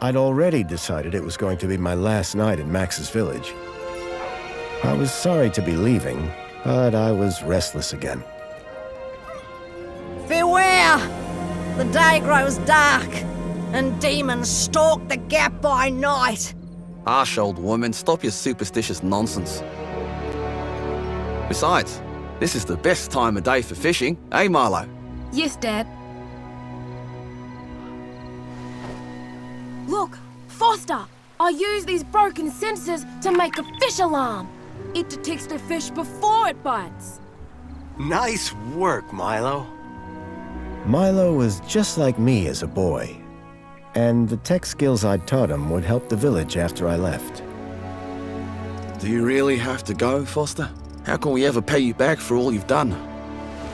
I'd already decided it was going to be my last night in Max's village. I was sorry to be leaving, but I was restless again. Beware! The day grows dark, and demons stalk the gap by night. Harsh, old woman, stop your superstitious nonsense. Besides, this is the best time of day for fishing, eh, Milo? Yes, Dad. Look, Foster! I use these broken sensors to make a fish alarm. It detects the fish before it bites. Nice work, Milo. Milo was just like me as a boy, and the tech skills I'd taught him would help the village after I left. Do you really have to go, Foster? How can we ever pay you back for all you've done?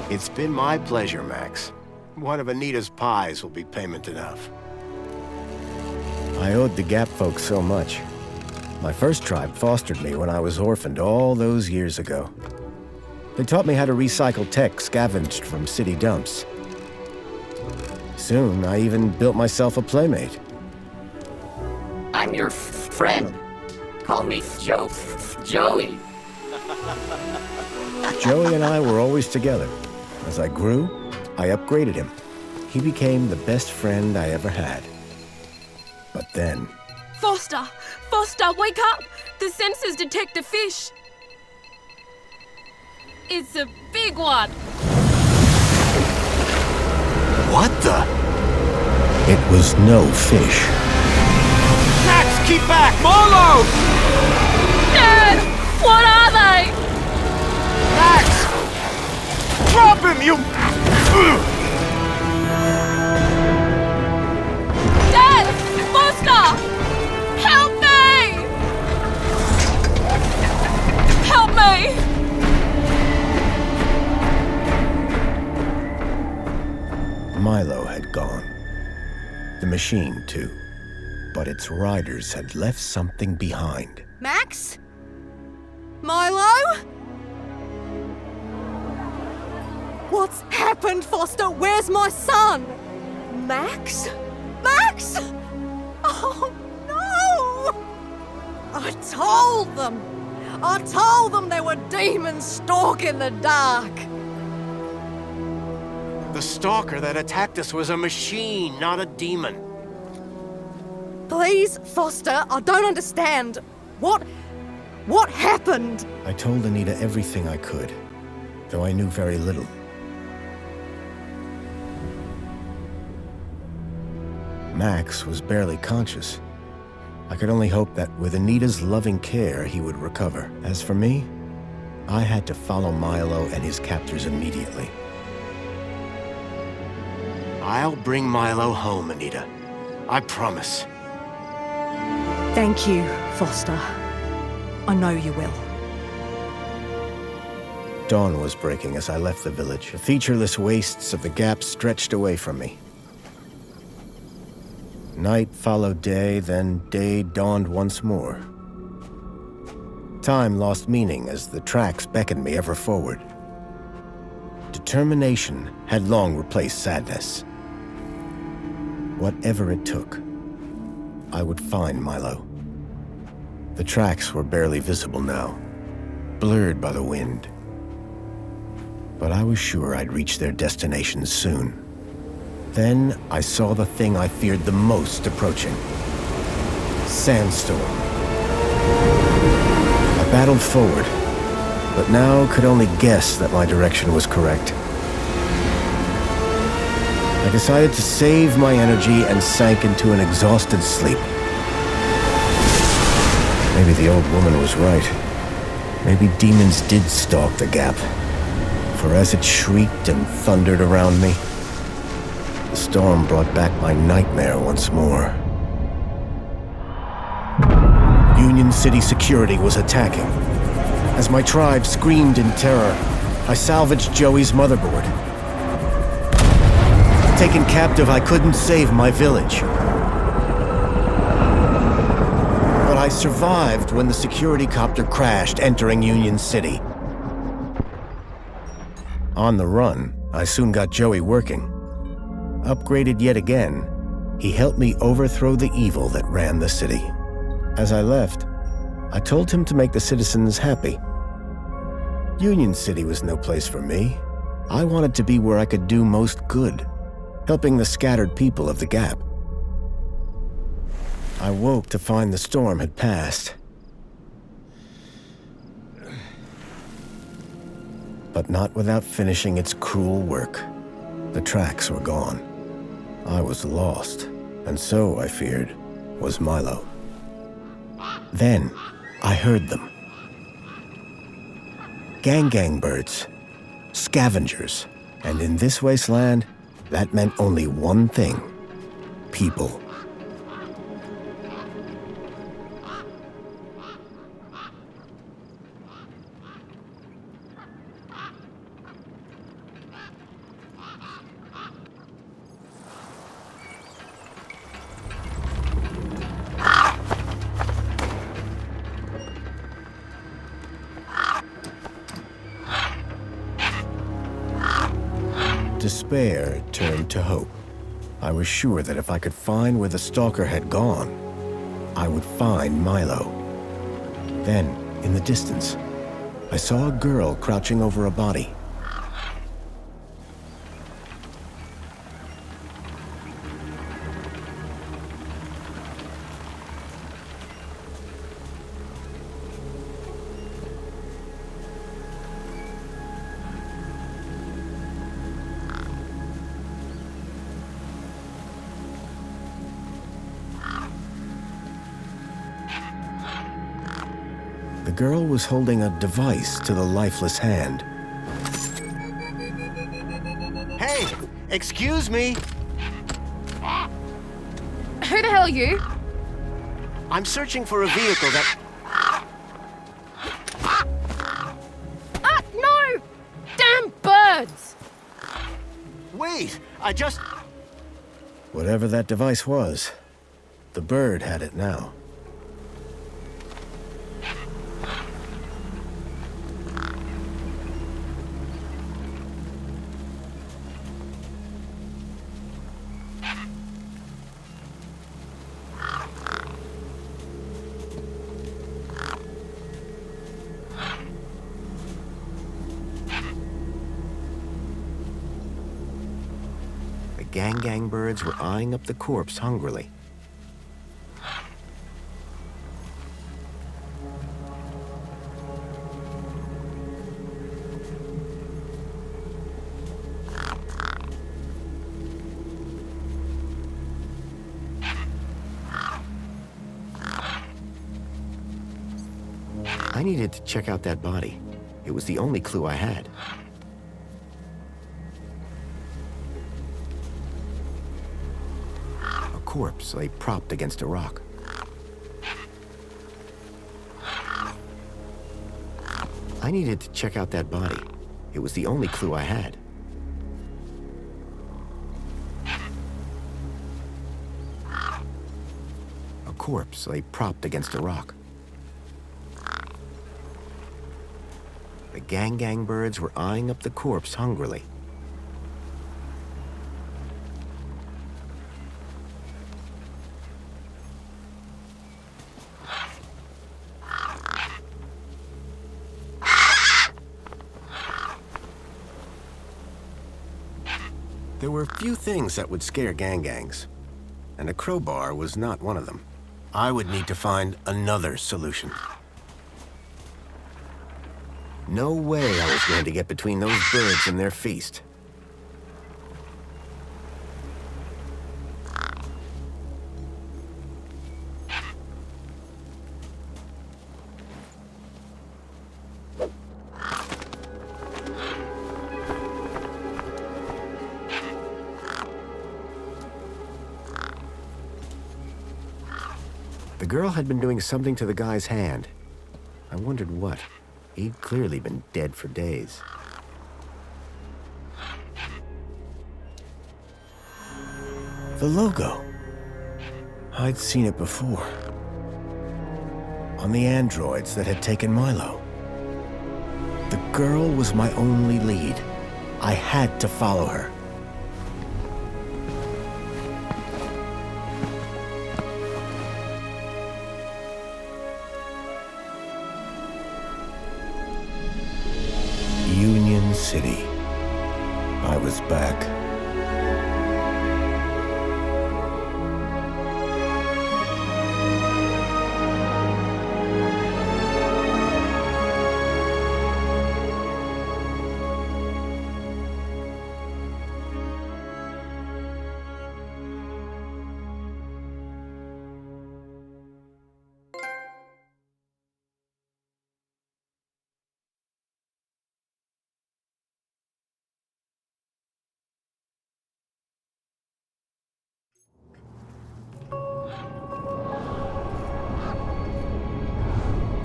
It's been my pleasure, Max. One of Anita's pies will be payment enough. I owed the Gap folks so much. My first tribe fostered me when I was orphaned all those years ago. They taught me how to recycle tech scavenged from city dumps. Soon, I even built myself a playmate. I'm your friend. Call me Joey. Joey and I were always together. As I grew, I upgraded him. He became the best friend I ever had. But then... Foster! Foster, wake up! The sensors detect a fish. It's a big one. What the? It was no fish. Max, keep back! Milo! Dad! What are they? Max! Drop him, you... Dad! Foster! Help me! Help me! Milo had gone. The machine, too. But its riders had left something behind. Max? Milo? What's happened, Foster? Where's my son? Max? Max? Oh, no! I told them there were demons stalking the dark. The stalker that attacked us was a machine, not a demon. Please, Foster, I don't understand. What happened? I told Anita everything I could, though I knew very little. Max was barely conscious. I could only hope that with Anita's loving care, he would recover. As for me, I had to follow Milo and his captors immediately. I'll bring Milo home, Anita. I promise. Thank you, Foster. I know you will. Dawn was breaking as I left the village. The featureless wastes of the Gap stretched away from me. Night followed day, then day dawned once more. Time lost meaning as the tracks beckoned me ever forward. Determination had long replaced sadness. Whatever it took, I would find Milo. The tracks were barely visible now, blurred by the wind. But I was sure I'd reach their destination soon. Then I saw the thing I feared the most approaching. Sandstorm. I battled forward, but now could only guess that my direction was correct. I decided to save my energy and sank into an exhausted sleep. Maybe the old woman was right. Maybe demons did stalk the Gap. For as it shrieked and thundered around me, the storm brought back my nightmare once more. Union City security was attacking. As my tribe screamed in terror, I salvaged Joey's motherboard. Taken captive, I couldn't save my village. But I survived when the security copter crashed, entering Union City. On the run, I soon got Joey working. Upgraded yet again, He helped me overthrow the evil that ran the city. As I left, I told him to make the citizens happy. Union City was no place for me. I wanted to be where I could do most good, helping the scattered people of the Gap. I woke to find the storm had passed. But not without finishing its cruel work. The tracks were gone. I was lost, and so, I feared, was Milo. Then, I heard them. Gang birds, scavengers, and in this wasteland, that meant only one thing: people. Despair turned to hope. I was sure that if I could find where the stalker had gone, I would find Milo. Then, in the distance, I saw a girl crouching over a body. The girl was holding a device to the lifeless hand. Hey, excuse me. Who the hell are you? I'm searching for a vehicle that... Ah, no! Damn birds! Wait, I just... Whatever that device was, the bird had it now. The gang birds were eyeing up the corpse hungrily. I needed to check out that body. It was the only clue I had. A corpse lay propped against a rock. I needed to check out that body. It was the only clue I had. A corpse lay propped against a rock. The gang birds were eyeing up the corpse hungrily. There were few things that would scare gangs, and a crowbar was not one of them. I would need to find another solution. No way I was going to get between those birds and their feast. The girl had been doing something to the guy's hand. I wondered what. He'd clearly been dead for days. The logo. I'd seen it before. On the androids that had taken Milo. The girl was my only lead. I had to follow her.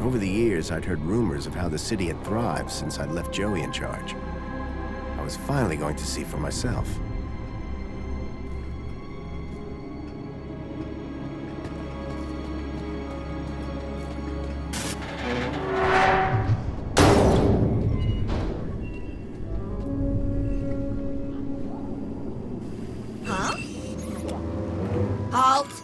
Over the years, I'd heard rumors of how the city had thrived since I'd left Joey in charge. I was finally going to see for myself. Huh? Halt!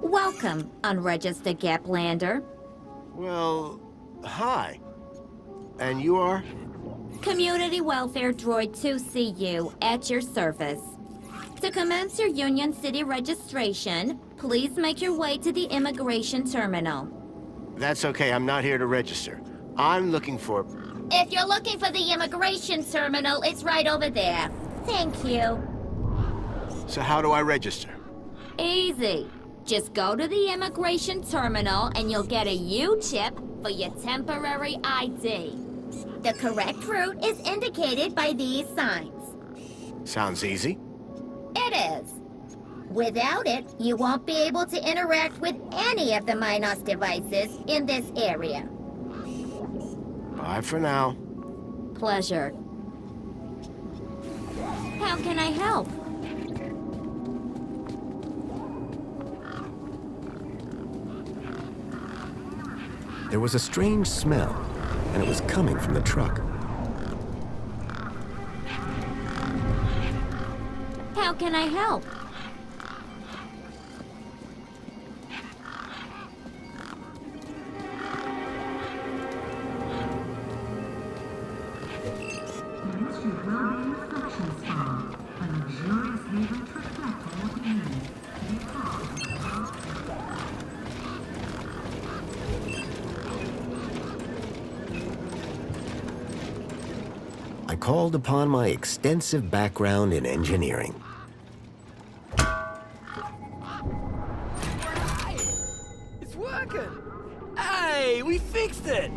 Welcome, unregistered Gaplander. Well, hi. And you are? Community Welfare Droid 2CU at your service. To commence your Union City registration, please make your way to the immigration terminal. That's okay, I'm not here to register. I'm looking for... If you're looking for the immigration terminal, it's right over there. Thank you. So how do I register? Easy. Just go to the immigration terminal and you'll get a U-chip for your temporary ID. The correct route is indicated by these signs. Sounds easy. It is. Without it, you won't be able to interact with any of the Minos devices in this area. Bye for now. Pleasure. How can I help? There was a strange smell, and it was coming from the truck. How can I help? I called upon my extensive background in engineering. It's working! Hey, we fixed it!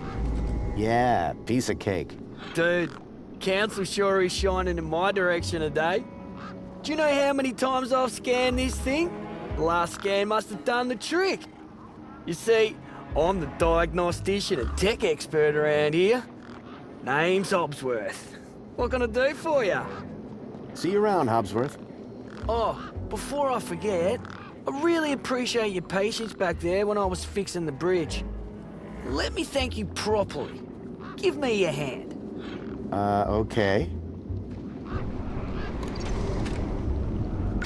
Yeah, piece of cake. Dude, Council sure is shining in my direction today. Do you know how many times I've scanned this thing? The last scan must have done the trick. You see, I'm the diagnostician and tech expert around here. Name's Hobsworth. What can I do for you? See you around, Hobsworth. Oh, before I forget, I really appreciate your patience back there when I was fixing the bridge. Let me thank you properly. Give me your hand. Okay.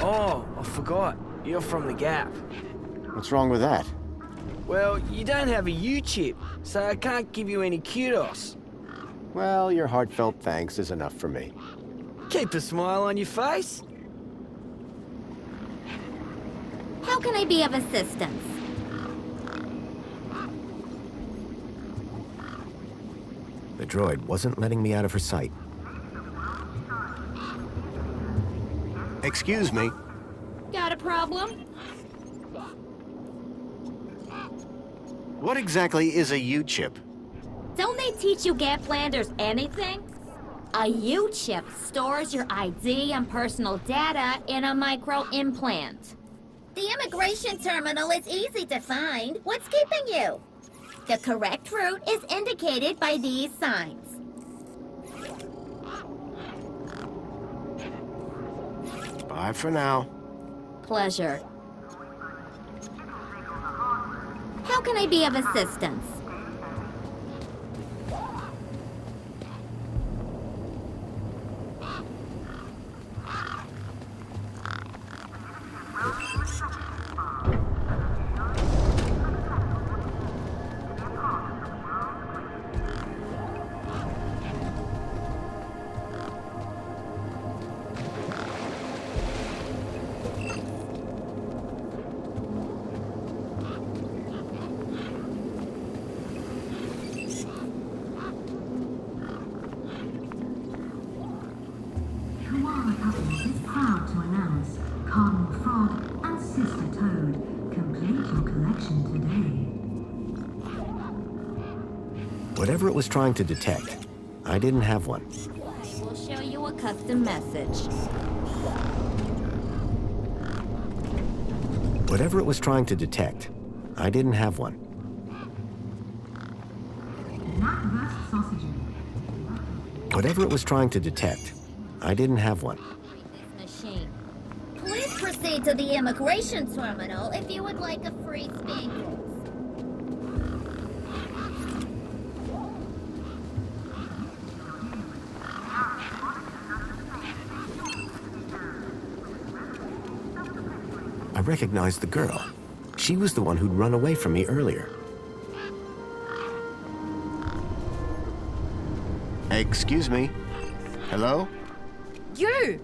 Oh, I forgot. You're from the Gap. What's wrong with that? Well, you don't have a U-chip, so I can't give you any kudos. Well, your heartfelt thanks is enough for me. Keep a smile on your face. How can I be of assistance? The droid wasn't letting me out of her sight. Excuse me. Got a problem? What exactly is a U-chip? Don't they teach you Gaplanders anything? A U-chip stores your ID and personal data in a micro-implant. The immigration terminal is easy to find. What's keeping you? The correct route is indicated by these signs. Bye for now. Pleasure. How can I be of assistance? Koala Puppets is proud to announce Cardinal Frog and Sister Toad. Complete your collection today. Whatever it was trying to detect, I didn't have one. We'll show you a custom message. Whatever it was trying to detect, I didn't have one. Knackwurst sausages. Whatever it was trying to detect, I didn't have one. This machine. Please proceed to the immigration terminal if you would like a free spank. I recognized the girl. She was the one who'd run away from me earlier. Excuse me? Hello? You!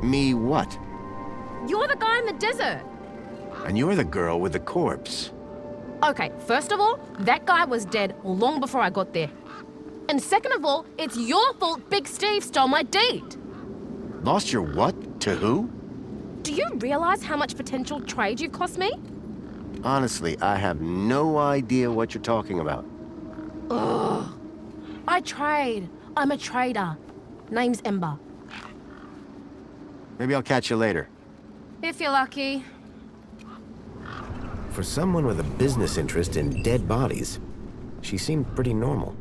Me what? You're the guy in the desert! And you're the girl with the corpse. Okay, first of all, that guy was dead long before I got there. And second of all, it's your fault Big Steve stole my deed! Lost your what? To who? Do you realize how much potential trade you cost me? Honestly, I have no idea what you're talking about. Ugh. I trade. I'm a trader. Name's Ember. Maybe I'll catch you later. If you're lucky. For someone with a business interest in dead bodies, she seemed pretty normal.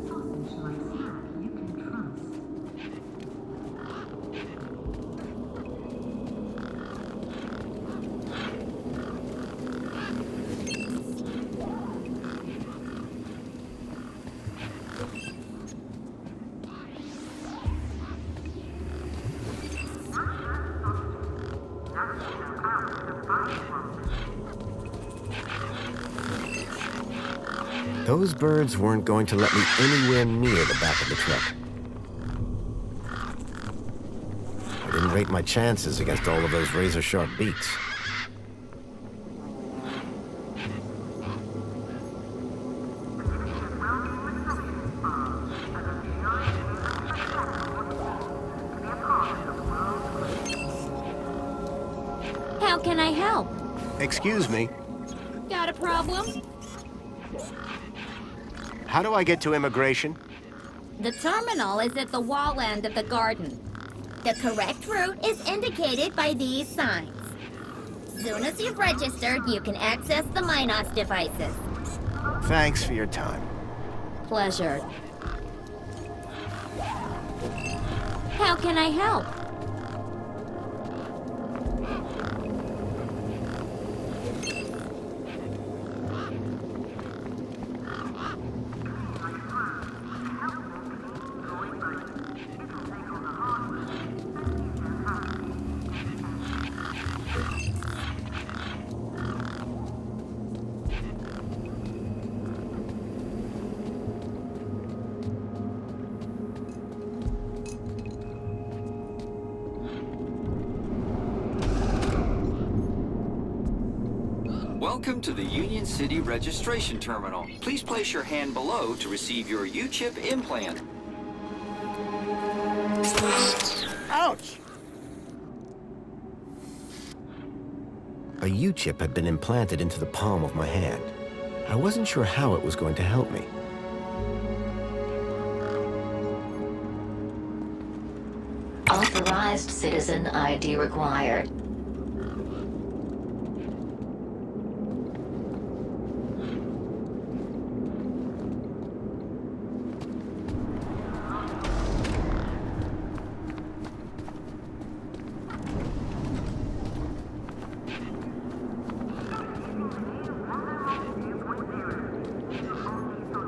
Sausage-like snack you can trust. Those birds weren't going to let me anywhere near the back of the truck. I didn't rate my chances against all of those razor-sharp beaks. How can I help? Excuse me, Got a problem? how do I get to immigration? The terminal is at the wall end of the garden. The correct route is indicated by these signs. Soon as you've registered, you can access the Minos devices. Thanks for your time. Pleasure. How can I help? Welcome to the Union City Registration Terminal. Please place your hand below to receive your U-chip implant. Ouch! A U-chip had been implanted into the palm of my hand. I wasn't sure how it was going to help me. Authorized citizen ID required.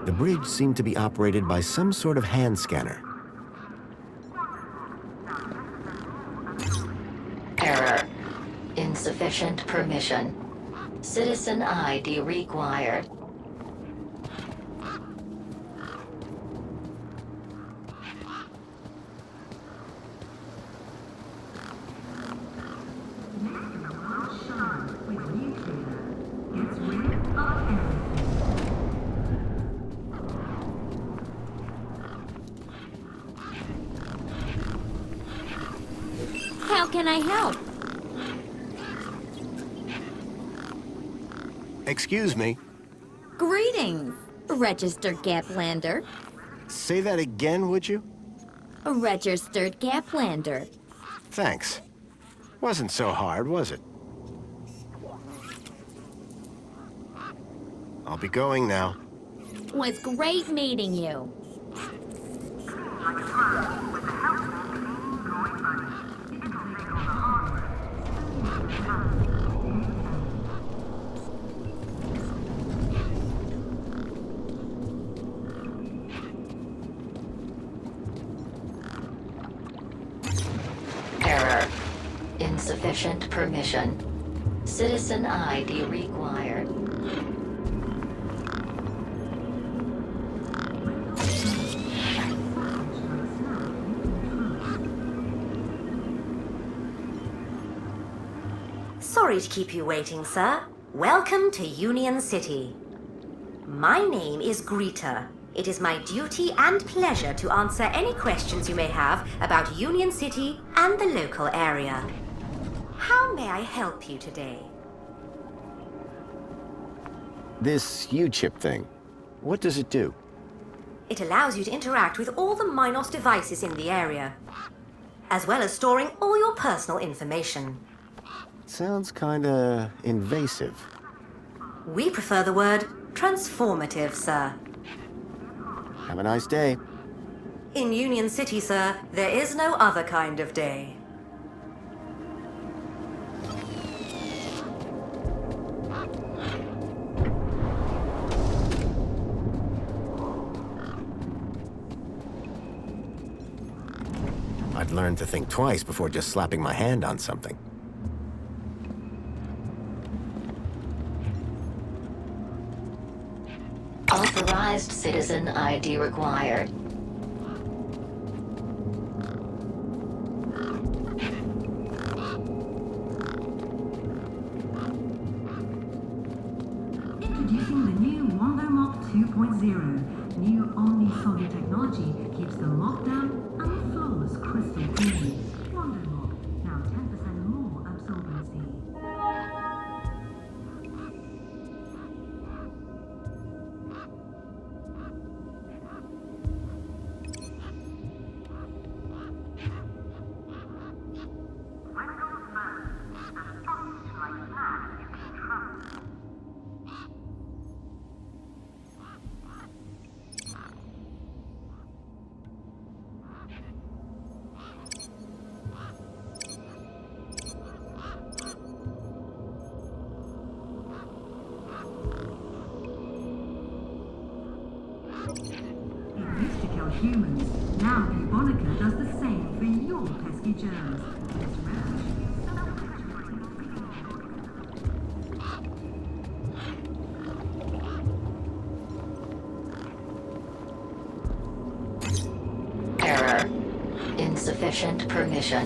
The bridge seemed to be operated by some sort of hand scanner. Error. Insufficient permission. Citizen ID required. How can I help? Excuse me, Greetings, registered Gaplander. say that again, would you? Registered Gaplander. Thanks. Wasn't so hard, was it? I'll be going now. Was great meeting you. Error. Insufficient permission. Citizen ID required. Sorry to keep you waiting, sir. Welcome to Union City. My name is Greta. It is my duty and pleasure to answer any questions you may have about Union City and the local area. How may I help you today? This U-chip thing, what does it do? It allows you to interact with all the Minos devices in the area, as well as storing all your personal information. Sounds kinda invasive. We prefer the word transformative, sir. Have a nice day. In Union City, sir, there is no other kind of day. I'd learn to think twice before just slapping my hand on something. Authorized citizen ID required. Introducing the new Wando Mop 2.0. New Omni-Solid technology keeps the mop down and the flawless crystal clean. Wando Mop, now 10% more absorbency. It used to kill humans. Now Bubonica does the same for your pesky germs. This relish. Error. Insufficient permission.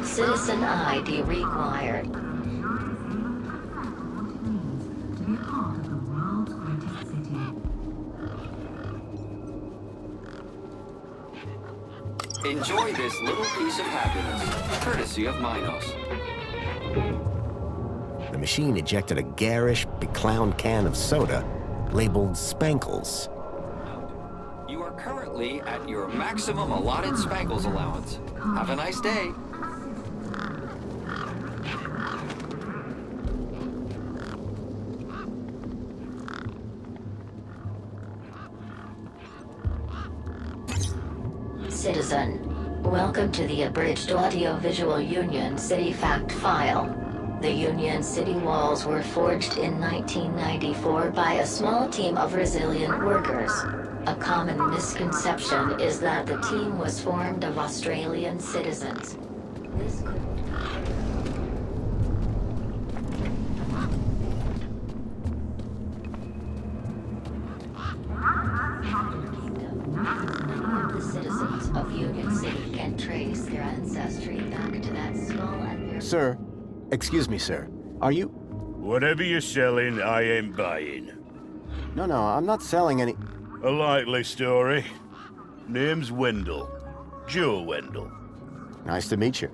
Citizen ID required. To be a part of the world's greatest city. Enjoy this little piece of happiness, courtesy of Minos. The machine ejected a garish, beclowned can of soda labeled Spankles. You are currently at your maximum allotted Spankles allowance. Have a nice day. Citizen, welcome to the abridged audio-visual Union City fact file. The Union City walls were forged in 1994 by a small team of resilient workers. A common misconception is that the team was formed of Australian citizens. This could... None of the citizens of Union City can trace their ancestry back to that small and... Sir, excuse me, sir. Are you... Whatever you're selling, I ain't buying. No, I'm not selling any... A likely story. Name's Wendell. Joe Wendell. Nice to meet you.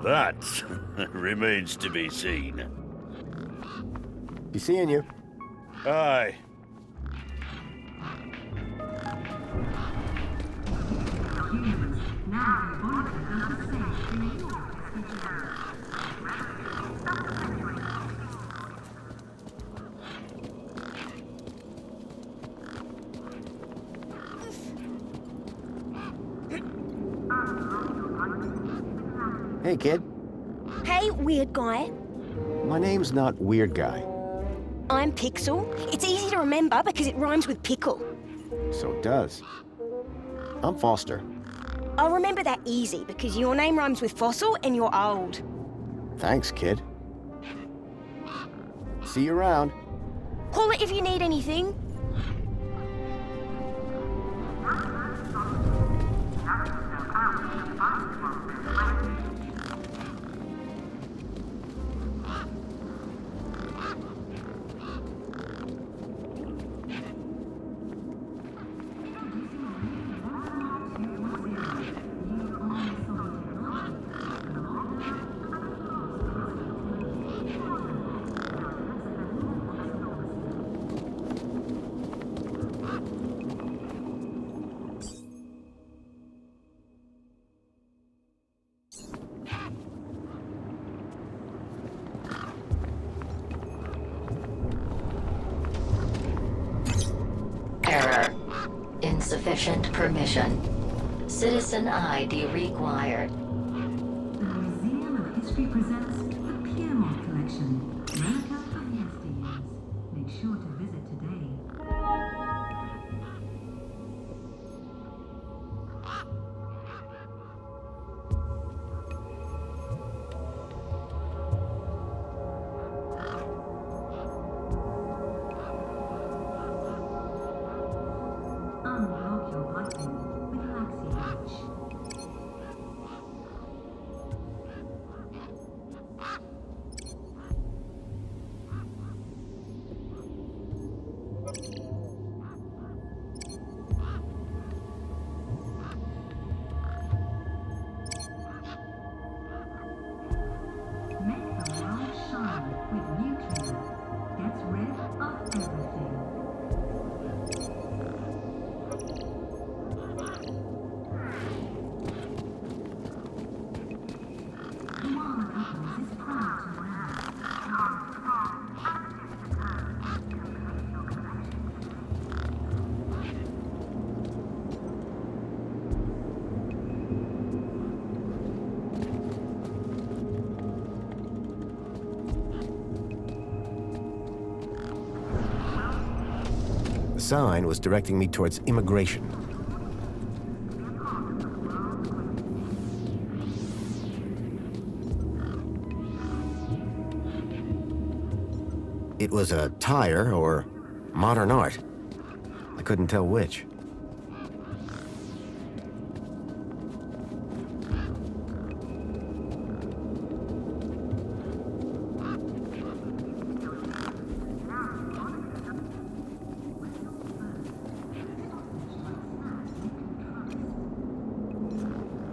That remains to be seen. Be seeing you. Aye. Humans, now Bubonica does the same for your Hey, kid. Hey, weird guy. My name's not Weird Guy. I'm Pixel. It's easy to remember because it rhymes with pickle. So it does. I'm Foster. I'll remember that easy because your name rhymes with fossil and you're old. Thanks, kid. See you around. Call it if you need anything. Error. Insufficient permission. Citizen ID required. The Museum of History presents the Piermont Collection, Relica of Yesteryears. Make sure to visit today. Unblock your button with Maxi Reach. Make the world shine with nuclear. Gets rid of everything. Koala Cutters is proud to The sign was directing me towards immigration. It was a tire or modern art. I couldn't tell which.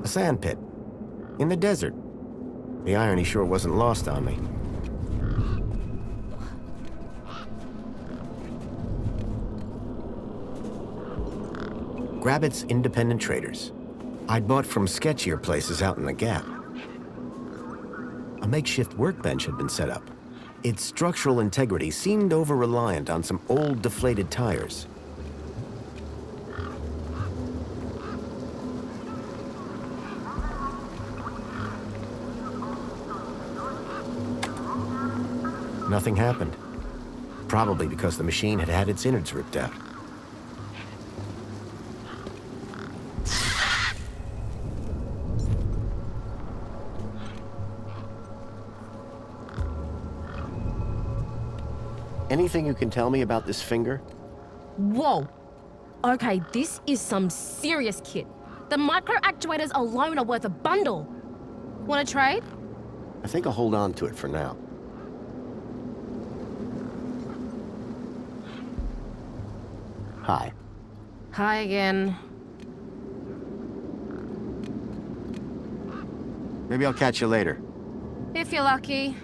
A sand pit. In the desert. The irony sure wasn't lost on me. Grabbit's Independent Traders. I'd bought from sketchier places out in the Gap. A makeshift workbench had been set up. Its structural integrity seemed over-reliant on some old, deflated tires. Nothing happened. Probably because the machine had had its innards ripped out. Anything you can tell me about this finger? Whoa. Okay, this is some serious kit. The micro actuators alone are worth a bundle. Want to trade? I think I'll hold on to it for now. Hi. Hi again. Maybe I'll catch you later. If you're lucky.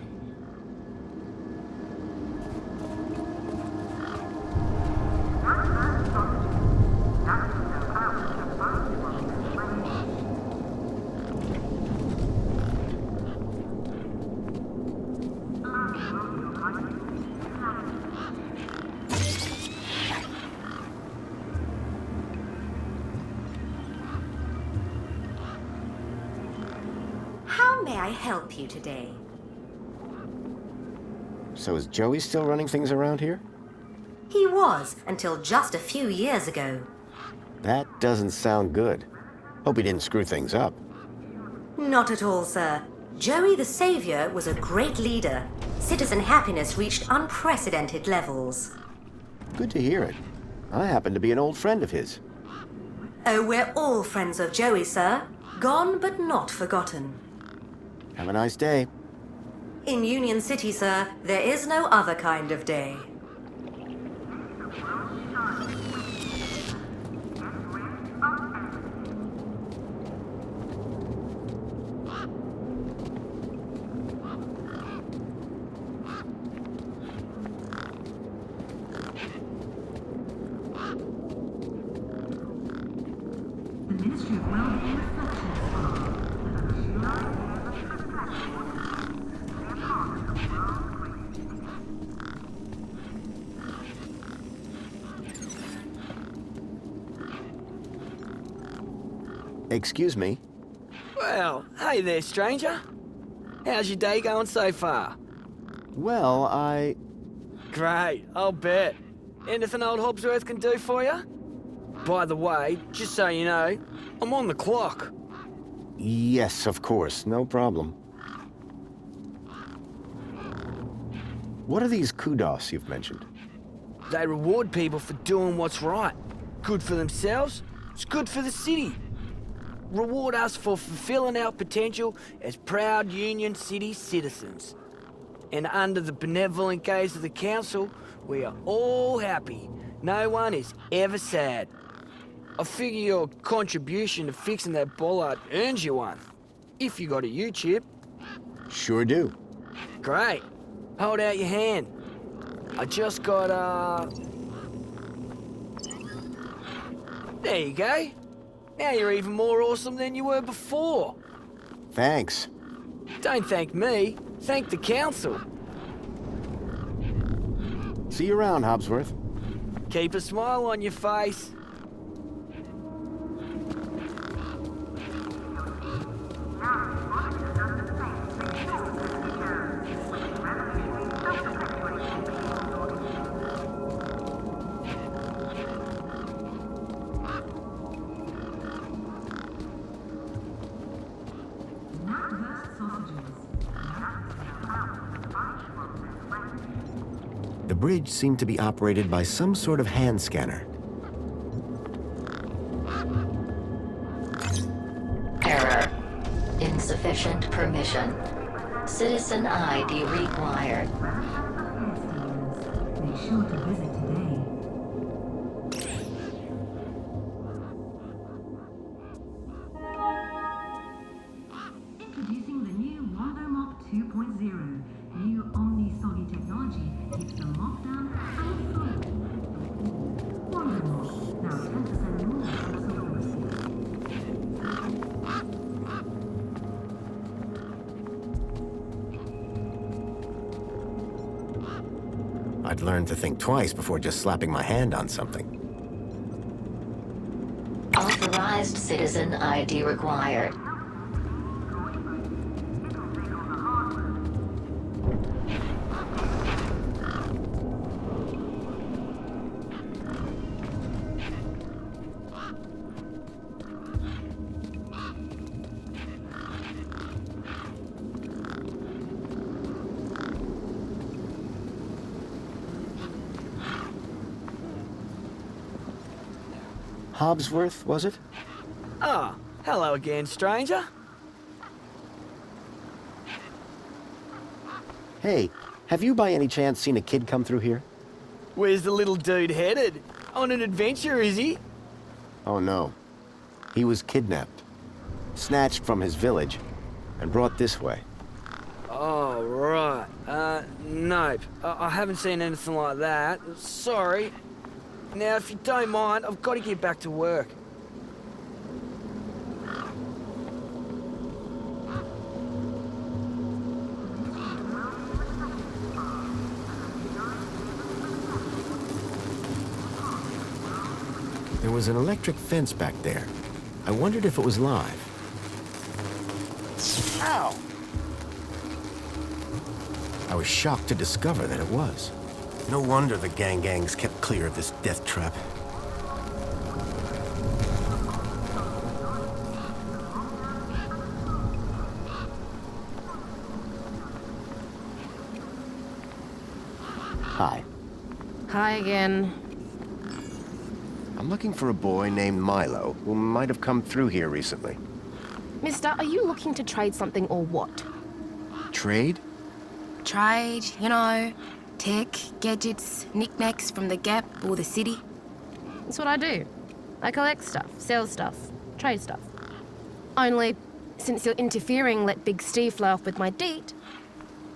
I help you today? So is Joey still running things around here? He was, until just a few years ago. That doesn't sound good. Hope he didn't screw things up. Not at all, sir. Joey the Savior was a great leader. Citizen happiness reached unprecedented levels. Good to hear it. I happen to be an old friend of his. Oh, we're all friends of Joey, sir. Gone but not forgotten. Have a nice day. In Union City, sir, there is no other kind of day. The Ministry of Wellbeing reflections are Excuse me? Well, hey there, stranger. How's your day going so far? Well, Great, I'll bet. Anything old Hobsworth can do for you? By the way, just so you know, I'm on the clock. Yes, of course. No problem. What are these kudos you've mentioned? They reward people for doing what's right. Good for themselves, it's good for the city. Reward us for fulfilling our potential as proud Union City citizens. And under the benevolent gaze of the council, we are all happy. No one is ever sad. I figure your contribution to fixing that bollard earns you one. If you got a U-chip. Sure do. Great. Hold out your hand. I just got, There you go. Now you're even more awesome than you were before. Thanks. Don't thank me. Thank the council. See you around, Hobsworth. Keep a smile on your face. The bridge seemed to be operated by some sort of hand scanner. Error. Insufficient permission. Citizen ID required. Make sure to visit today. Introducing the new Wonder Mop 2.0. New Omni-Soggy technology keeps the mop down and fluid. Wonder Mop, now 10% more soggy. I'd learned to think twice before just slapping my hand on something. Authorized citizen ID required. Hobsworth, was it? Ah, hello again, stranger. Hey, have you by any chance seen a kid come through here? Where's the little dude headed? On an adventure, is he? Oh no. He was kidnapped, snatched from his village, and brought this way. Oh, right. Nope. I haven't seen anything like that. Sorry. Now, if you don't mind, I've got to get back to work. There was an electric fence back there. I wondered if it was live. Ow! I was shocked to discover that it was. No wonder the gangs kept clear of this death trap. Hi. Hi again. I'm looking for a boy named Milo who might have come through here recently. Mister, are you looking to trade something or what? Trade? Trade, you know, tech, gadgets, knickknacks from the Gap or the city. That's what I do. I collect stuff, sell stuff, trade stuff. Only, since you're interfering, let Big Steve fly off with my deet,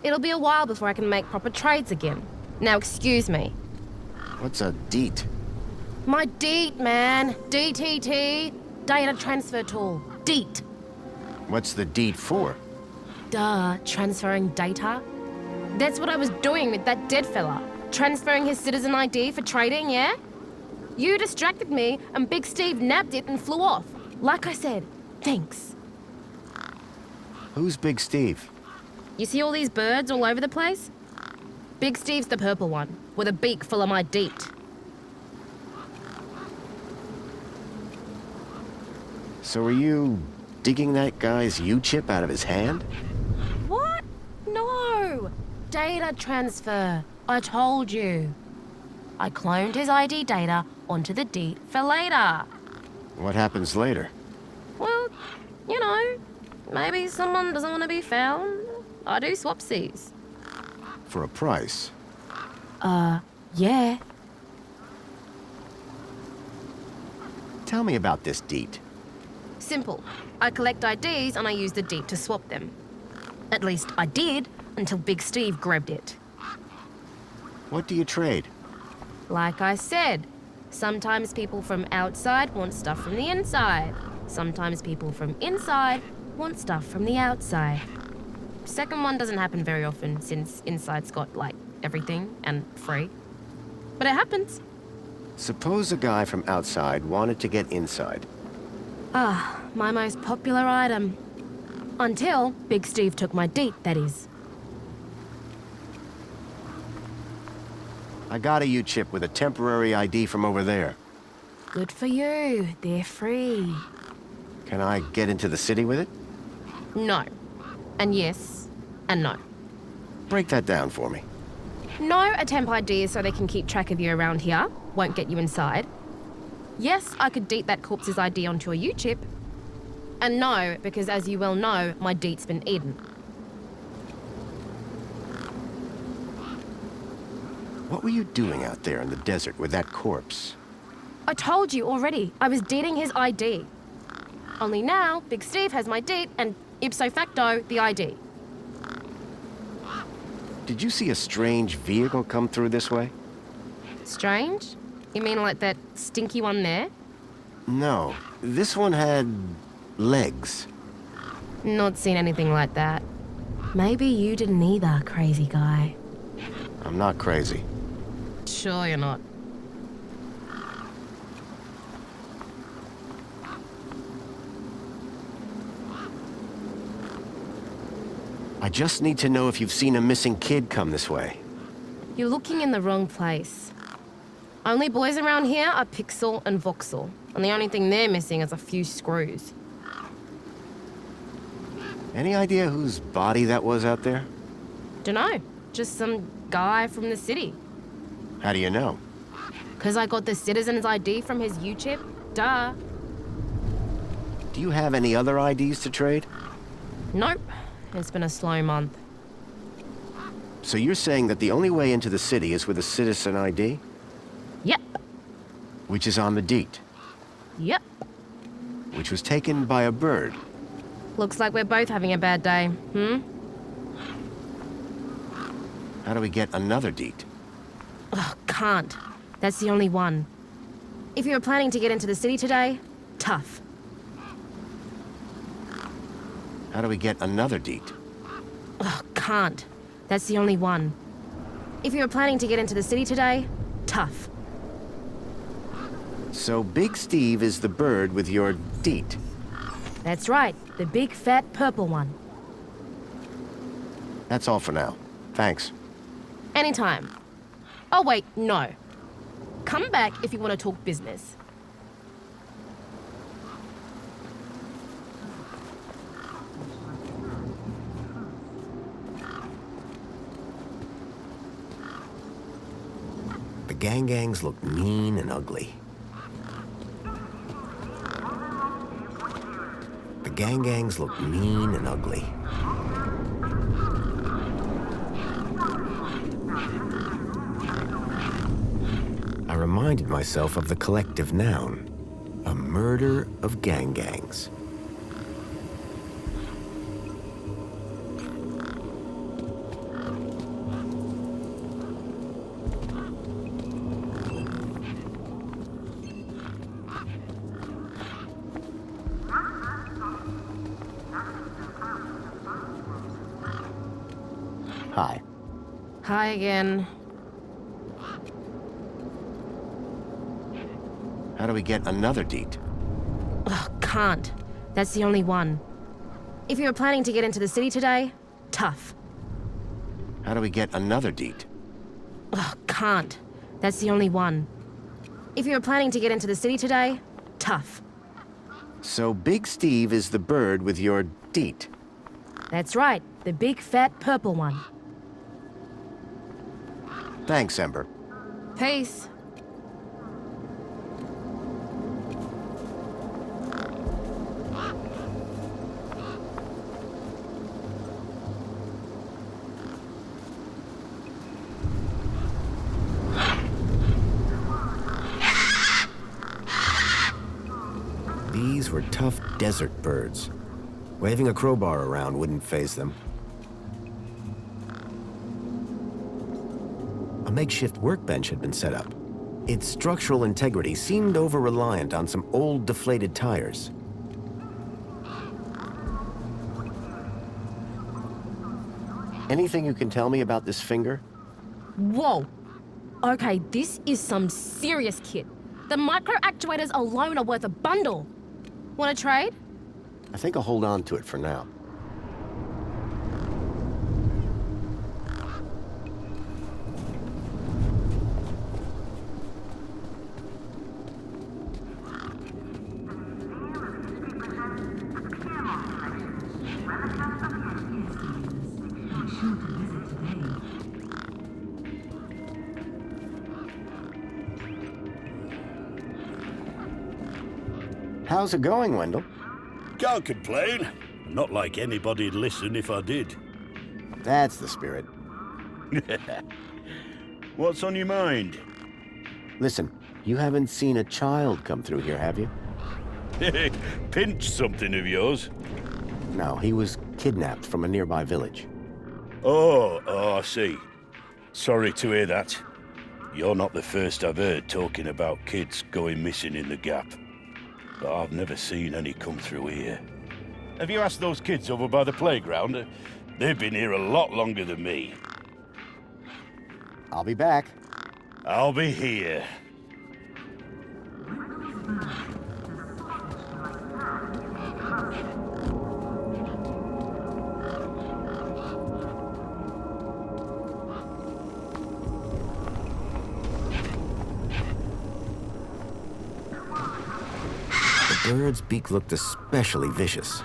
it'll be a while before I can make proper trades again. Now excuse me. What's a deet? My deet, man. DTT. Data transfer tool. Deet. What's the deet for? Duh, transferring data. That's what I was doing with that dead fella. Transferring his citizen ID for trading, yeah? You distracted me, and Big Steve nabbed it and flew off. Like I said, thanks. Who's Big Steve? You see all these birds all over the place? Big Steve's the purple one, with a beak full of my deet. So are you digging that guy's U-chip out of his hand? What? No! Data transfer. I told you. I cloned his ID data onto the deet for later. What happens later? Well, you know, maybe someone doesn't want to be found. I do swapsies. For a price? Yeah. Tell me about this deet. Simple. I collect IDs and I use the deet to swap them. At least I did until Big Steve grabbed it. What do you trade? Like I said, sometimes people from outside want stuff from the inside. Sometimes people from inside want stuff from the outside. Second one doesn't happen very often since inside's got, like, everything and free. But it happens. Suppose a guy from outside wanted to get inside. Ah, my most popular item. Until Big Steve took my deet, that is. I got a U-chip with a temporary ID from over there. Good for you. They're free. Can I get into the city with it? No. And yes. And no. Break that down for me. No, a temp ID so they can keep track of you around here. Won't get you inside. Yes, I could deet that corpse's ID onto a U-chip. And no, because as you well know, my deet's been eaten. What were you doing out there in the desert with that corpse? I told you already, I was deeting his ID. Only now, Big Steve has my deet and ipso facto, the ID. Did you see a strange vehicle come through this way? Strange? You mean like that stinky one there? No. This one had legs. Not seen anything like that. Maybe you didn't either, crazy guy. I'm not crazy. Sure you're not. I just need to know if you've seen a missing kid come this way. You're looking in the wrong place. Only boys around here are Pixel and Voxel, and the only thing they're missing is a few screws. Any idea whose body that was out there? Dunno, just some guy from the city. How do you know? 'Cause I got the citizen's ID from his U-chip, duh. Do you have any other IDs to trade? Nope, it's been a slow month. So you're saying that the only way into the city is with a citizen ID? Yep. Which is on the deet? Yep. Which was taken by a bird? Looks like we're both having a bad day, How do we get another deet? Ugh, can't. That's the only one. If you were planning to get into the city today, tough. How do we get another deet? Ugh, can't. That's the only one. If you were planning to get into the city today, tough. So Big Steve is the bird with your deet? That's right, the big fat purple one. That's all for now. Thanks. Anytime. Oh, wait, no. Come back if you want to talk business. The gangs look mean and ugly. The gangs look mean and ugly. I reminded myself of the collective noun, a murder of gangs. Hi. Hi again. How do we get another deet? Ugh, can't. That's the only one. If you were planning to get into the city today, tough. How do we get another deet? Ugh, can't. That's the only one. If you were planning to get into the city today, tough. So Big Steve is the bird with your deet. That's right, the big fat purple one. Thanks, Ember. Peace. These were tough desert birds. Waving a crowbar around wouldn't faze them. A makeshift workbench had been set up. Its structural integrity seemed over-reliant on some old deflated tires. Anything you can tell me about this finger? Whoa. Okay, this is some serious kit. The micro actuators alone are worth a bundle. Want to trade? I think I'll hold on to it for now. How's it going, Wendell? Can't complain. Not like anybody'd listen if I did. That's the spirit. What's on your mind? Listen, you haven't seen a child come through here, have you? Pinched something of yours? No, he was kidnapped from a nearby village. Oh, I see. Sorry to hear that. You're not the first I've heard talking about kids going missing in the Gap. But I've never seen any come through here. Have you asked those kids over by the playground? They've been here a lot longer than me. I'll be back. I'll be here. The bird's beak looked especially vicious.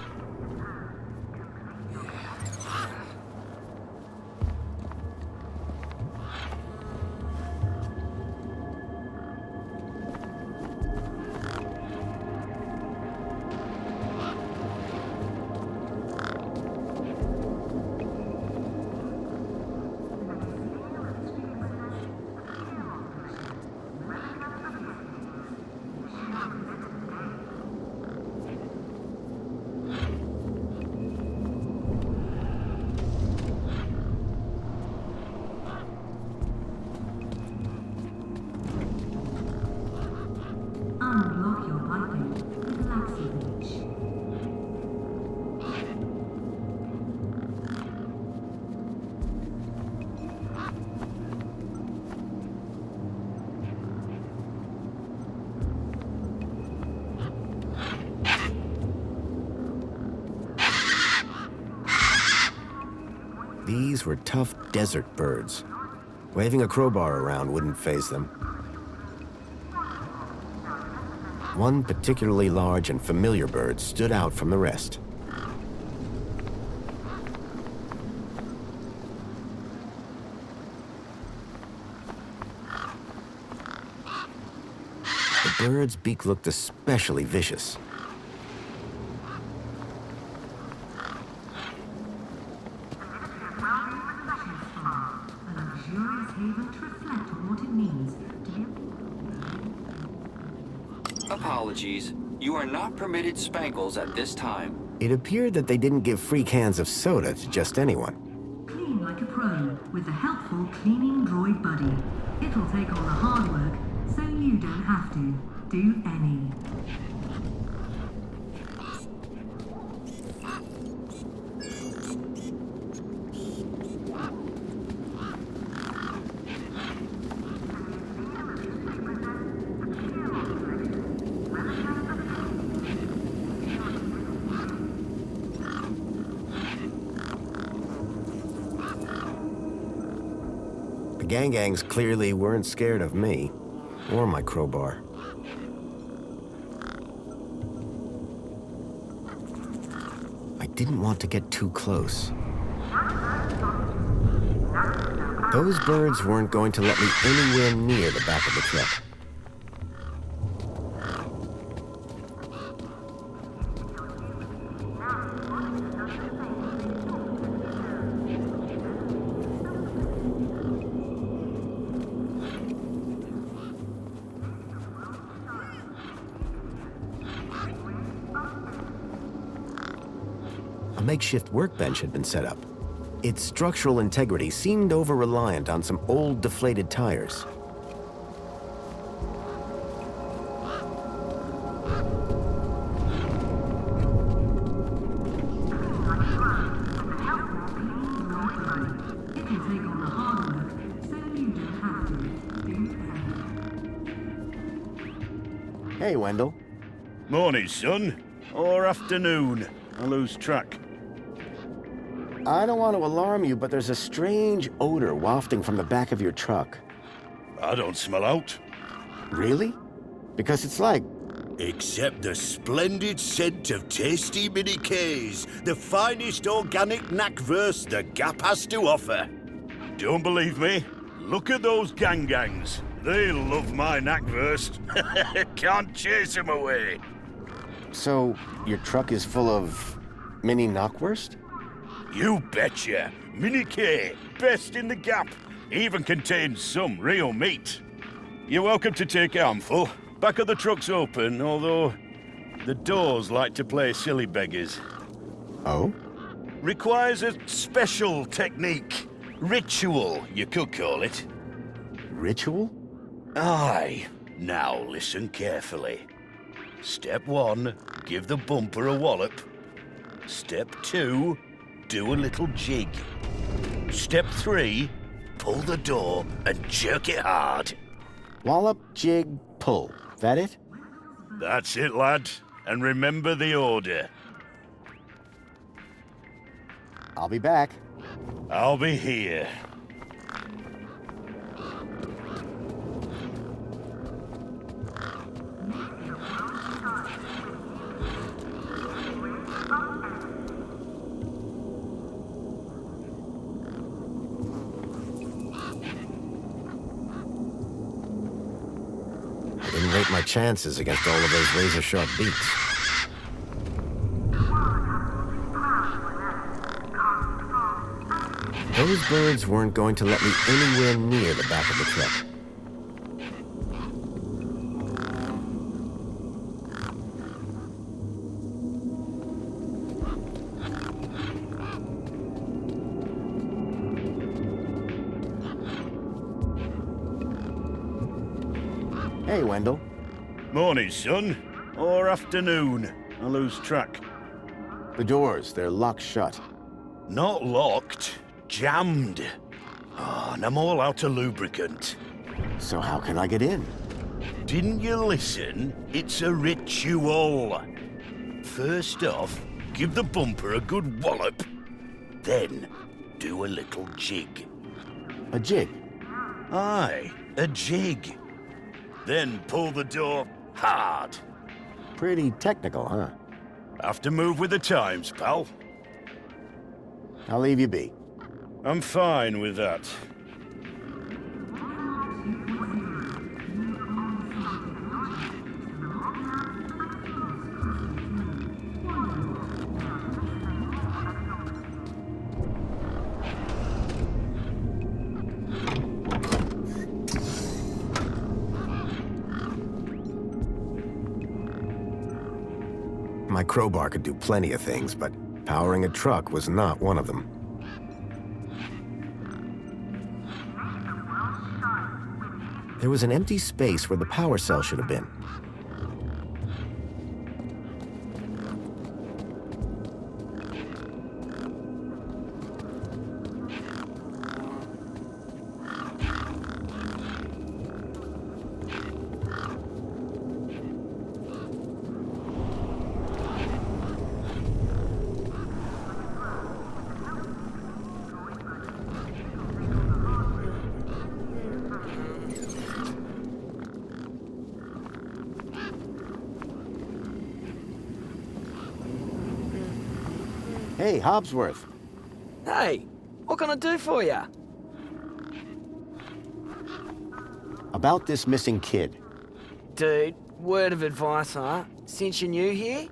These were tough desert birds. Waving a crowbar around wouldn't faze them. One particularly large and familiar bird stood out from the rest. The bird's beak looked especially vicious. A luxurious haven to reflect on what it means to be Apologies. You are not permitted spankles at this time. It appeared that they didn't give free cans of soda to just anyone. clean like a pro with the helpful cleaning droid buddy. It'll take on the hard work, so you don't have to do any. The gangs clearly weren't scared of me, or my crowbar. I didn't want to get too close. Those birds weren't going to let me anywhere near the back of the truck. A makeshift workbench had been set up. Its structural integrity seemed over-reliant on some old, deflated tires. It'll take on the hard work, so you don't have to do any. Hey, Wendell. Morning, son. Or afternoon. I lose track. I don't want to alarm you, but there's a strange odor wafting from the back of your truck. I don't smell out. Really? Because it's like... Except the splendid scent of tasty mini Ks, the finest organic knackverse the Gap has to offer. Don't believe me? Look at those gangs. They love my knackwurst. Can't chase them away. So, your truck is full of... mini knockwurst? You betcha. Mini K, best in the Gap. Even contains some real meat. You're welcome to take a handful. Back of the truck's open, although the doors like to play silly beggars. Oh? Requires a special technique. Ritual, you could call it. Ritual? Aye. Now listen carefully. Step 1, give the bumper a wallop. Step 2, do a little jig. Step 3, pull the door and jerk it hard. Wallop, jig, pull. That it? That's it, lad. And remember the order. I'll be back. I'll be here. I didn't rate my chances against all of those razor-sharp beaks. Those birds weren't going to let me anywhere near the back of the truck. Hey, Wendell. Morning, son. Or afternoon. I lose track. The doors, they're locked shut. Not locked. Jammed. Oh, and I'm all out of lubricant. So how can I get in? Didn't you listen? It's a ritual. First off, give the bumper a good wallop. Then, do a little jig. A jig? Aye, a jig. Then pull the door hard. Pretty technical, huh? Have to move with the times, pal. I'll leave you be. I'm fine with that. My crowbar could do plenty of things, but powering a truck was not one of them. There was an empty space where the power cell should have been. Hey, Hobsworth. Hey, what can I do for you? About this missing kid. Dude, word of advice, huh? Since you're new here,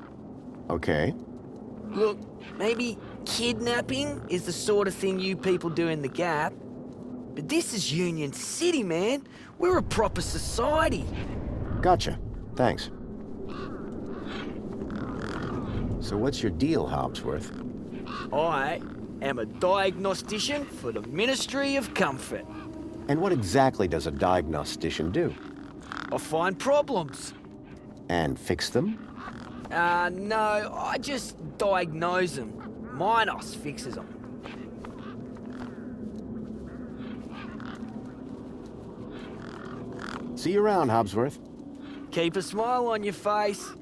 Okay. look, maybe kidnapping is the sort of thing you people do in the Gap. But this is Union City, man. We're a proper society. Gotcha. Thanks. So what's your deal, Hobsworth? I am a diagnostician for the Ministry of Comfort. And what exactly does a diagnostician do? I find problems. And fix them? No, I just diagnose them. Minos fixes them. See you around, Hobsworth. Keep a smile on your face.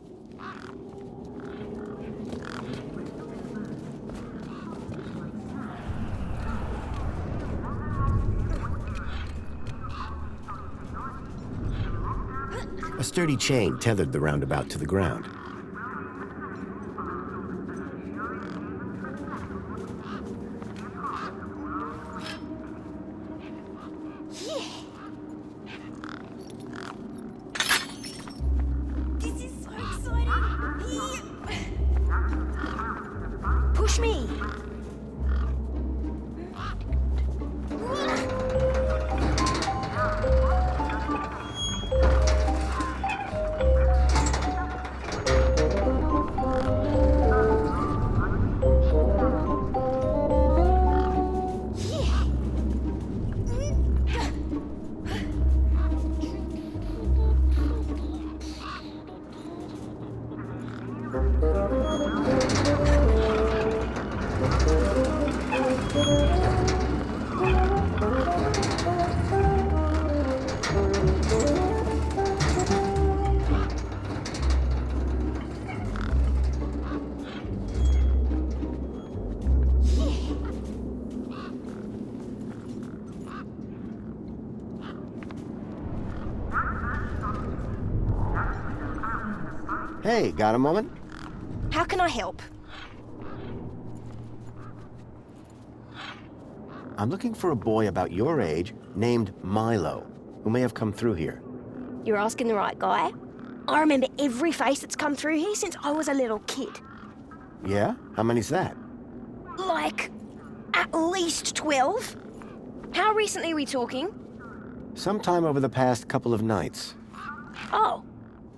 A sturdy chain tethered the roundabout to the ground. This is so exciting. Push me. Hey, got a moment? How can I help? I'm looking for a boy about your age named Milo, who may have come through here. You're asking the right guy. I remember every face that's come through here since I was a little kid. Yeah? How many's that? Like, at least 12. How recently are we talking? Sometime over the past couple of nights. Oh,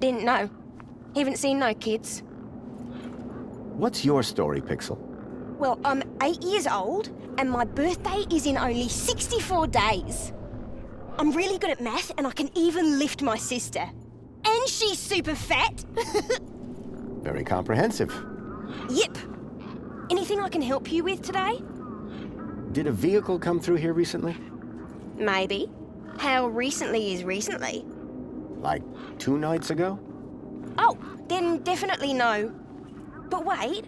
didn't know. Haven't seen no kids. What's your story, Pixel? Well, I'm 8 years old, and my birthday is in only 64 days. I'm really good at math, and I can even lift my sister. And she's super fat. Very comprehensive. Yep. Anything I can help you with today? Did a vehicle come through here recently? Maybe. How recently is recently? Like 2 nights ago? Oh, then definitely no. But wait,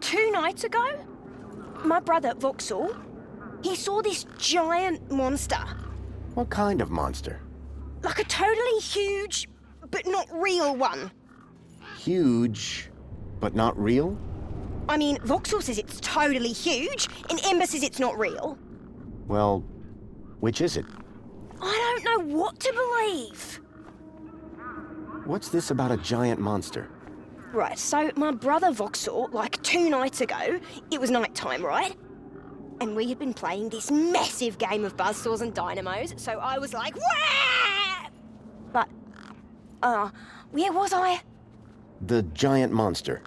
2 nights ago? My brother, Vauxhall, He saw this giant monster. What kind of monster? Like a totally huge, but not real one. Huge, but not real? I mean, Vauxhall says it's totally huge, and Ember says it's not real. Well, which is it? I don't know what to believe. What's this about a giant monster? Right, so my brother Vauxhall, like 2 nights ago, it was night time, right? And we had been playing this massive game of buzzsaws and dynamos, so I was like, wah! But, where was I? The giant monster.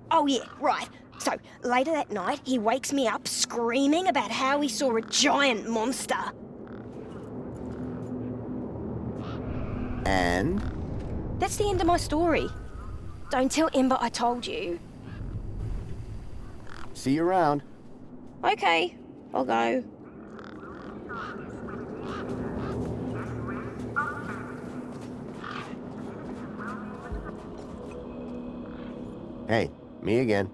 Oh yeah, right. So, later that night, he wakes me up screaming about how he saw a giant monster. And? That's the end of my story. Don't tell Ember I told you. See you around. Okay, I'll go. Hey, me again.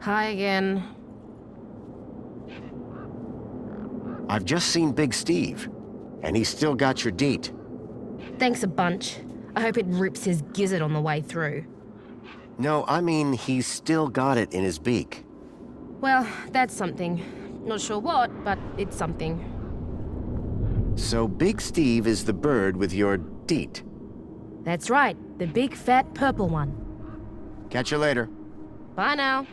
Hi again. I've just seen Big Steve, and he's still got your deet. Thanks a bunch. I hope it rips his gizzard on the way through. No, I mean he's still got it in his beak. Well, that's something. Not sure what, but it's something. So Big Steve is the bird with your deet. That's right, the big fat purple one. Catch you later. Bye now.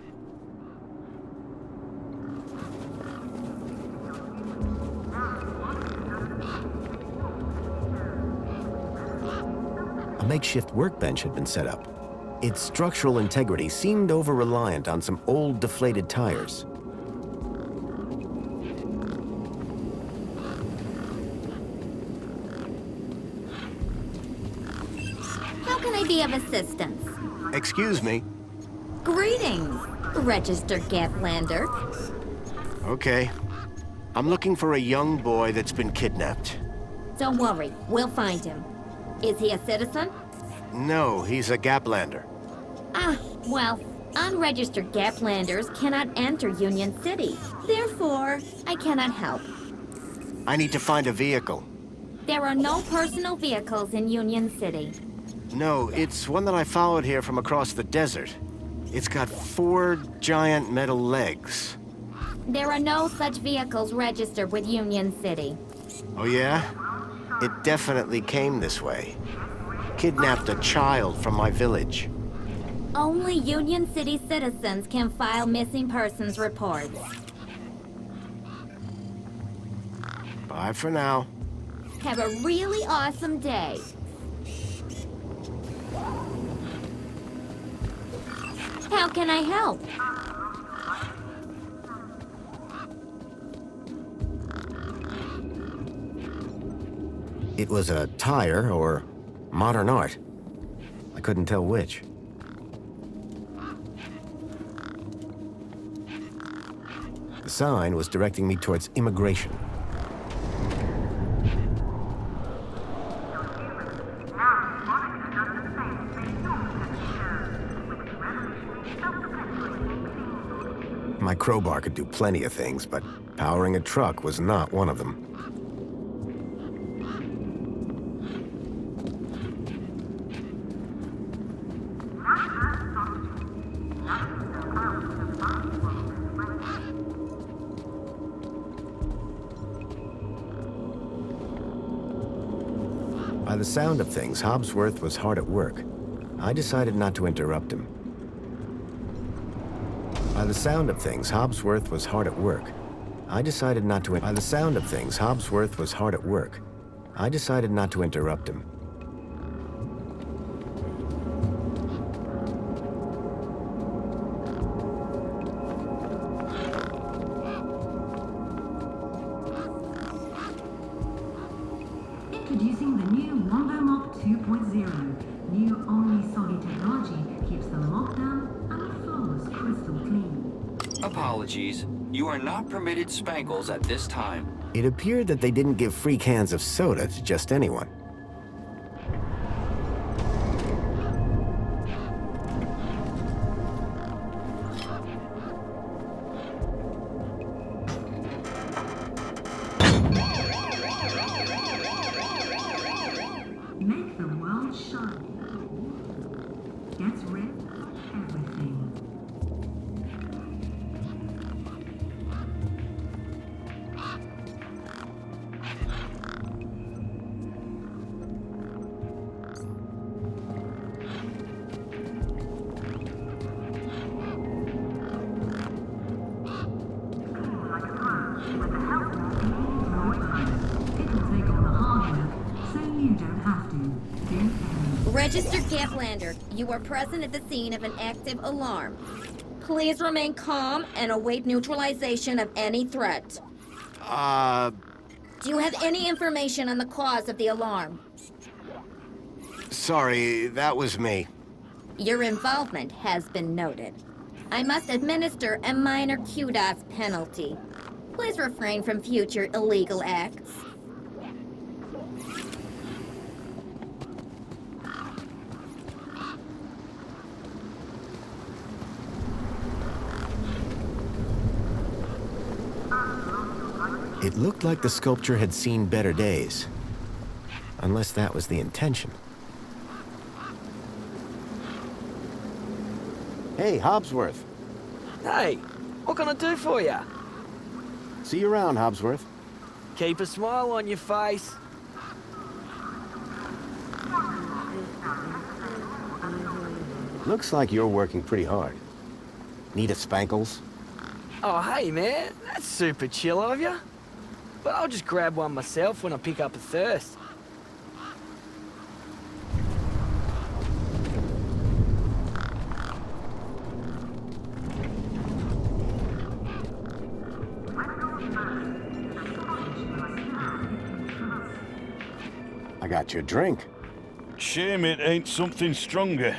A makeshift workbench had been set up. Its structural integrity seemed over-reliant on some old deflated tires. How can I be of assistance? Excuse me. Greetings, registered Gaplander. Okay. I'm looking for a young boy that's been kidnapped. Don't worry, we'll find him. Is he a citizen? No, he's a Gaplander. Ah, well, unregistered Gaplanders cannot enter Union City. Therefore, I cannot help. I need to find a vehicle. There are no personal vehicles in Union City. No, it's one that I followed here from across the desert. It's got 4 giant metal legs. There are no such vehicles registered with Union City. Oh yeah? It definitely came this way. Kidnapped a child from my village. Only Union City citizens can file missing persons reports. Bye for now. Have a really awesome day. How can I help? It was a tire or modern art. I couldn't tell which. The sign was directing me towards immigration. My crowbar could do plenty of things, but powering a truck was not one of them. By the sound of things, Hobsworth was hard at work. I decided not to interrupt him. By the sound of things, Hobsworth was hard at work. I decided not to. By the sound of things, Hobsworth was hard at work. I decided not to interrupt him. Introducing the new Wonder Mop 2.0. New Omni Soggy technology keeps the mop down and the floors crystal clean. Apologies. You are not permitted spankles at this time. It appeared that they didn't give free cans of soda to just anyone. Registered Gaplander, you are present at the scene of an active alarm. Please remain calm and await neutralization of any threat. Do you have any information on the cause of the alarm? Sorry, that was me. Your involvement has been noted. I must administer a minor kudos penalty. Please refrain from future illegal acts. It looked like the sculpture had seen better days. Unless that was the intention. Hey, Hobsworth. Hey, what can I do for you? See you around, Hobsworth. Keep a smile on your face. Looks like you're working pretty hard. Need a Spankles? Oh, hey, man. That's super chill of you. But I'll just grab one myself when I pick up a thirst. I got you a drink. Shame it ain't something stronger.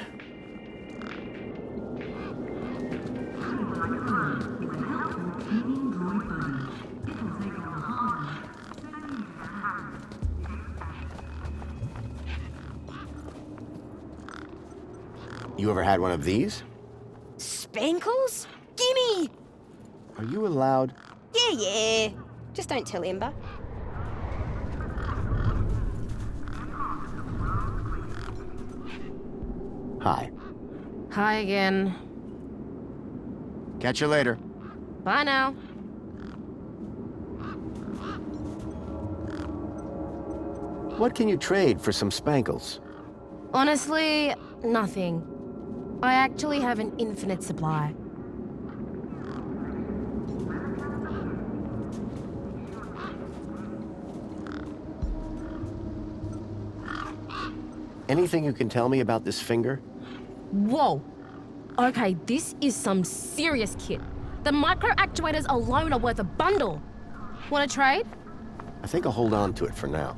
You ever had one of these? Spankles? Gimme! Are you allowed? Yeah. Just don't tell Ember. Hi. Hi again. Catch you later. Bye now. What can you trade for some Spankles? Honestly, nothing. I actually have an infinite supply. Anything you can tell me about this finger? Whoa. Okay, this is some serious kit. The micro actuators alone are worth a bundle. Want to trade? I think I'll hold on to it for now.